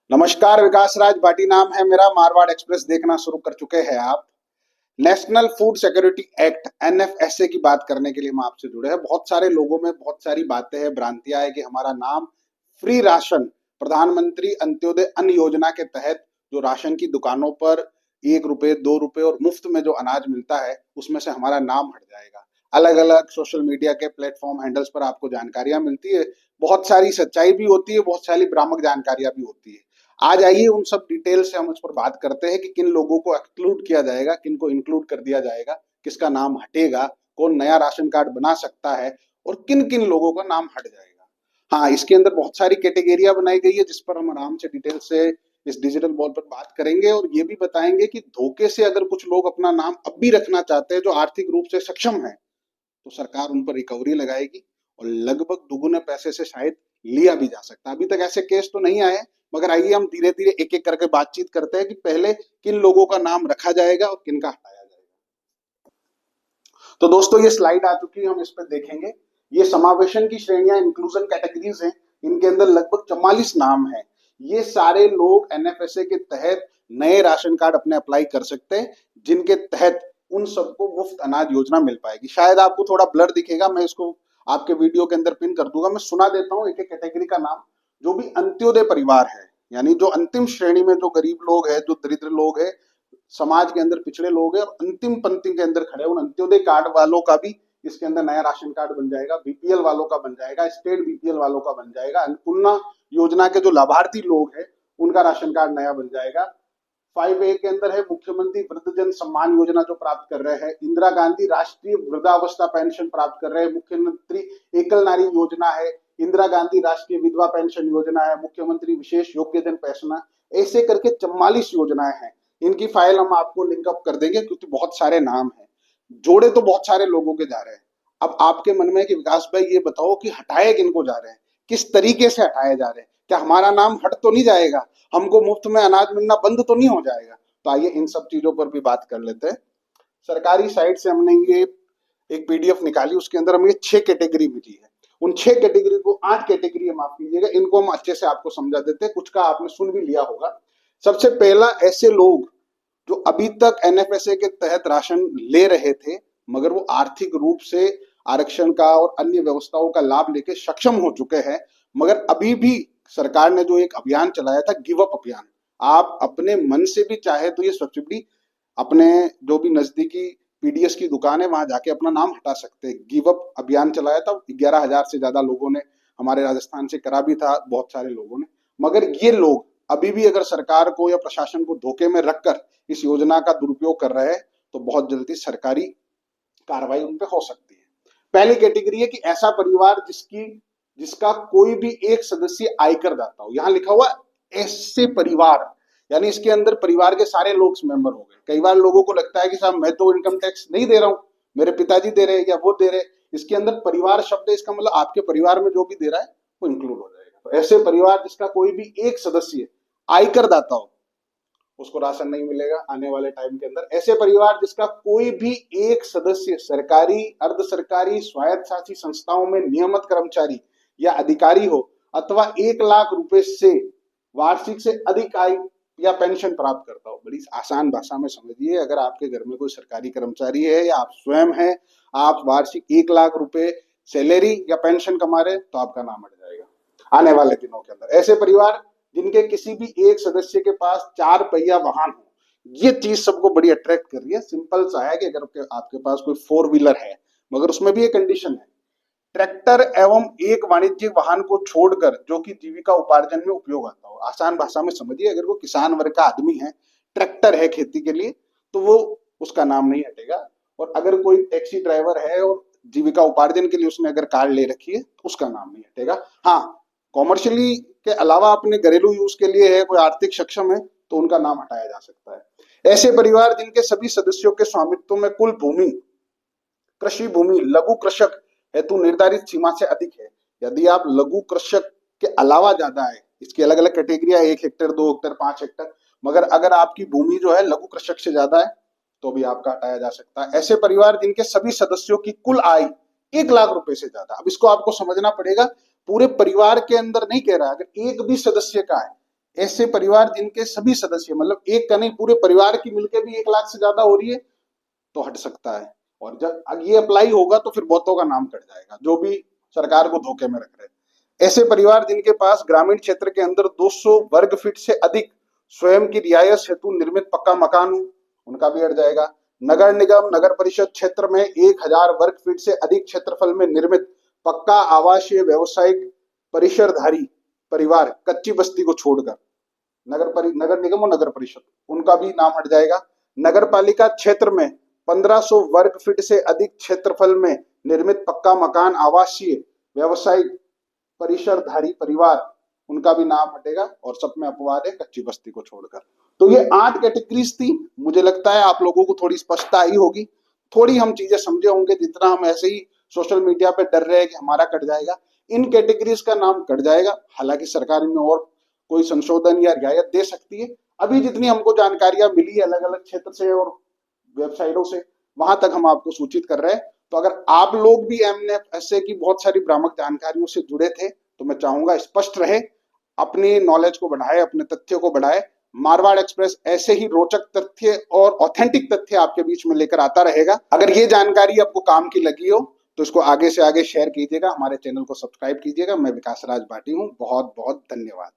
नमस्कार, विकास राज भाटी नाम है मेरा। मारवाड़ एक्सप्रेस देखना शुरू कर चुके हैं आप। National food security act NFSA की बात करने के लिए हम आपसे जुड़े हैं। बहुत सारे लोगों में बहुत सारी बातें हैं, भ्रांतियां है कि हमारा नाम फ्री राशन, प्रधानमंत्री अंत्योदय अन्न योजना के तहत जो राशन की दुकानों पर 1 रुपए 2 रुपए और मुफ्त में जो अनाज मिलता है उसमें से हमारा नाम हट जाएगा। अलग अलग सोशल मीडिया के प्लेटफॉर्म हैंडल्स पर आपको जानकारियां मिलती है। बहुत सारी सच्चाई भी होती है, बहुत सारी भ्रामक जानकारियां भी होती है। आज आइए उन सब डिटेल से हम उस पर बात करते हैं कि किन लोगों को एक्सक्लूड किया जाएगा, किन को इंक्लूड कर दिया जाएगा, किसका नाम हटेगा, कौन नया राशन कार्ड बना सकता है और किन किन लोगों का नाम हट जाएगा। हाँ, इसके अंदर बहुत सारी कैटेगरिया बनाई गई है जिस पर हम आराम से डिटेल से इस डिजिटल बॉल पर बात करेंगे और ये भी बताएंगे कि धोखे से अगर कुछ लोग अपना नाम अब भी रखना चाहते हैं जो आर्थिक रूप से सक्षम है तो सरकार उन पर रिकवरी लगाएगी और लगभग दुगुने पैसे से शायद लिया भी जा सकता है। अभी तक ऐसे केस तो नहीं आए, मगर आइए हम धीरे धीरे एक एक करके बातचीत करते हैं कि पहले किन लोगों का नाम रखा जाएगा और किन का हटाया जाएगा। तो दोस्तों, ये स्लाइड आ चुकी है, हम इस पर देखेंगे। ये समावेशन की श्रेणियां, इंक्लूजन कैटेगरीज हैं। इनके अंदर लगभग 44 नाम है। ये सारे लोग एनएफएसए के तहत नए राशन कार्ड अपने अप्लाई कर सकते हैं, जिनके तहत उन सबको मुफ्त अनाज योजना मिल पाएगी। शायद आपको थोड़ा ब्लर दिखेगा, मैं इसको आपके वीडियो के अंदर पिन कर दूंगा। मैं सुना देता हूँ एक एक कैटेगरी का नाम। जो भी अंत्योदय परिवार है, यानी जो अंतिम श्रेणी में जो गरीब लोग हैं, जो दरिद्र लोग हैं, समाज के अंदर पिछड़े लोग हैं और अंतिम पंक्ति के अंदर खड़े, उन अंत्योदय कार्ड वालों का भी इसके अंदर नया राशन कार्ड बन जाएगा। बीपीएल वालों का बन जाएगा, स्टेट बीपीएल वालों का बन जाएगा। अन्नपूर्णा योजना के जो लाभार्थी लोग हैं उनका राशन कार्ड नया बन जाएगा। 5A के अंदर है मुख्यमंत्री वृद्धजन सम्मान योजना जो प्राप्त कर रहे हैं, इंदिरा गांधी राष्ट्रीय वृद्धावस्था पेंशन प्राप्त कर रहे हैं, मुख्यमंत्री एकल नारी योजना है, इंदिरा गांधी राष्ट्रीय विधवा पेंशन योजना है, मुख्यमंत्री विशेष योग्यजन पेंशन। ऐसे करके 44 योजनाएं हैं। इनकी फाइल हम आपको लिंकअप कर देंगे क्योंकि बहुत सारे नाम हैं, जोड़े तो बहुत सारे लोगों के जा रहे हैं। अब आपके मन में है कि विकास भाई ये बताओ कि हटाए किनको जा रहे हैं, किस तरीके से हटाए जा रहे हैं, क्या हमारा नाम हट तो नहीं जाएगा, हमको मुफ्त में अनाज मिलना बंद तो नहीं हो जाएगा। तो आइए इन सब चीजों पर भी बात कर लेते हैं। सरकारी साइट से हमने ये एक पीडीएफ निकाली, उसके अंदर हमें 6 कैटेगरी मिली है। उन 6 कैटेगरी को 8 कैटेगरी माफ कीजिएगा, इनको हम अच्छे से आपको समझा देते हैं। कुछ का आपने सुन भी लिया होगा। सबसे पहला, ऐसे लोग जो अभी तक एनएफएसए के तहत राशन ले रहे थे मगर वो आर्थिक रूप से आरक्षण का और अन्य व्यवस्थाओं का लाभ लेके सक्षम हो चुके हैं, मगर अभी भी सरकार ने जो एक अभियान चलाया था, गिव अप अभियान, आप अपने मन से भी चाहे तो ये सब्सिडी अपने जो भी नजदीकी पीडीएस की दुकान है वहां जाके अपना नाम हटा सकते हैं। गिव अप अभियान चलाया था, 11,000 से ज्यादा लोगों ने हमारे राजस्थान से करा भी था, बहुत सारे लोगों ने। मगर ये लोग अभी भी अगर सरकार को या प्रशासन को धोखे में रखकर इस योजना का दुरुपयोग कर रहे हैं तो बहुत जल्दी सरकारी कार्रवाई उन पे हो सकती है। पहली कैटेगरी है कि ऐसा परिवार जिसका कोई भी एक सदस्य आयकर दाता हो। यहाँ लिखा हुआ ऐसे परिवार, यानी इसके अंदर परिवार के सारे लोग मेंबर हो गए। कई बार लोगों को लगता है कि साहब मैं तो इनकम टैक्स नहीं दे रहा हूँ, मेरे पिताजी दे रहे हैं या वो दे रहे। इसके अंदर परिवार शब्द है, इसका मतलब आपके परिवार में जो भी दे रहा है वो इंक्लूड हो जाएगा। तो ऐसे परिवार जिसका कोई भी एक सदस्य आयकर दाता हो उसको राशन नहीं मिलेगा आने वाले टाइम के अंदर। ऐसे परिवार जिसका कोई भी एक सदस्य सरकारी, अर्ध सरकारी, स्वायत्त शासी संस्थाओं में नियमित कर्मचारी या अधिकारी हो अथवा 1 लाख रुपए से वार्षिक से अधिक आय या पेंशन प्राप्त करता हो। बड़ी आसान भाषा में समझिए, अगर आपके घर में कोई सरकारी कर्मचारी है या आप स्वयं हैं, आप वार्षिक 1 लाख रुपए सैलरी या पेंशन कमा रहे तो आपका नाम हट जाएगा आने वाले दिनों के अंदर। ऐसे परिवार जिनके किसी भी एक सदस्य के पास 4 पहिया वाहन हो, ये चीज सबको बड़ी अट्रैक्ट कर रही है। सिंपल सा है कि अगर आपके पास कोई 4 व्हीलर है, मगर उसमें भी एक कंडीशन है, ट्रैक्टर एवं एक वाणिज्यिक वाहन को छोड़कर जो कि जीविका उपार्जन में उपयोग आता हो। आसान भाषा में समझिए, अगर वो किसान वर्ग का आदमी है, ट्रैक्टर है खेती के लिए, तो वो उसका नाम नहीं हटेगा। और अगर कोई टैक्सी ड्राइवर है और जीविका उपार्जन के लिए उसने अगर कार ले रखी है तो उसका नाम नहीं हटेगा। हाँ, कॉमर्शियली के अलावा अपने घरेलू यूज के लिए है, कोई आर्थिक सक्षम है तो उनका नाम हटाया जा सकता है। ऐसे परिवार जिनके सभी सदस्यों के स्वामित्व में कुल भूमि, कृषि भूमि लघु कृषक हेतु निर्धारित सीमा से अधिक है। यदि आप लघु कृषक के अलावा ज्यादा है, इसकी अलग अलग कैटेगरिया, 1 हेक्टेयर, 2 हेक्टेयर, 5 हेक्टेयर, मगर अगर आपकी भूमि जो है लघु कृषक से ज्यादा है तो भी आपका हटाया जा सकता है। ऐसे परिवार जिनके सभी सदस्यों की कुल आय 1 लाख रुपए से ज्यादा। अब इसको आपको समझना पड़ेगा, पूरे परिवार के अंदर नहीं कह रहा, अगर एक भी सदस्य का है ऐसे परिवार जिनके सभी सदस्य, मतलब एक का नहीं पूरे परिवार की मिलकर भी 1 लाख से ज्यादा हो रही है तो हट सकता है। और जब ये अप्लाई होगा तो फिर बहुतों का नाम कट जाएगा जो भी सरकार को धोखे में रख रहे हैं। ऐसे परिवार जिनके पास ग्रामीण क्षेत्र के अंदर 200 वर्ग फीट से अधिक स्वयं की रिहायश हेतु निर्मित पक्का मकान हो, उनका भी हट जाएगा। नगर निगम नगर परिषद क्षेत्र में 1000 वर्ग फीट से अधिक क्षेत्रफल में निर्मित पक्का आवासीय व्यावसायिक परिसरधारी परिवार कच्ची बस्ती को छोड़कर, नगर निगम और नगर परिषद, उनका भी नाम हट जाएगा। नगर पालिका क्षेत्र में 1500 वर्ग फीट से अधिक क्षेत्रफल में निर्मित पक्का मकान आवासीय व्यावसायिक परिसरधारी परिवार, उनका भी नाम हटेगा। और सब में अपवाद है कच्ची बस्ती को छोड़कर। तो ये 8 कैटेगरीज थी। मुझे लगता है आप लोगों को थोड़ी स्पष्टता आई होगी, थोड़ी हम चीजें समझे होंगे। जितना हम ऐसे ही सोशल मीडिया पे डर रहे हैं कि हमारा कट जाएगा, इन कैटेगरीज का नाम कट जाएगा। हालांकि सरकार इनमें और कोई संशोधन या रियायत दे सकती है। अभी जितनी हमको जानकारियां मिली है अलग अलग क्षेत्र से और वेबसाइटों से, वहां तक हम आपको सूचित कर रहे हैं। तो अगर आप लोग भी एमएनएफएसए की बहुत सारी भ्रामक जानकारियों से जुड़े थे तो मैं चाहूंगा स्पष्ट रहे, अपनी नॉलेज को बढ़ाए, अपने तथ्य को बढ़ाए। मारवाड़ एक्सप्रेस ऐसे ही रोचक तथ्य और ऑथेंटिक तथ्य आपके बीच में लेकर आता रहेगा। अगर ये जानकारी आपको काम की लगी हो तो इसको आगे से आगे शेयर कीजिएगा, हमारे चैनल को सब्सक्राइब कीजिएगा। मैं विकास राज भाटी हूँ। बहुत बहुत धन्यवाद।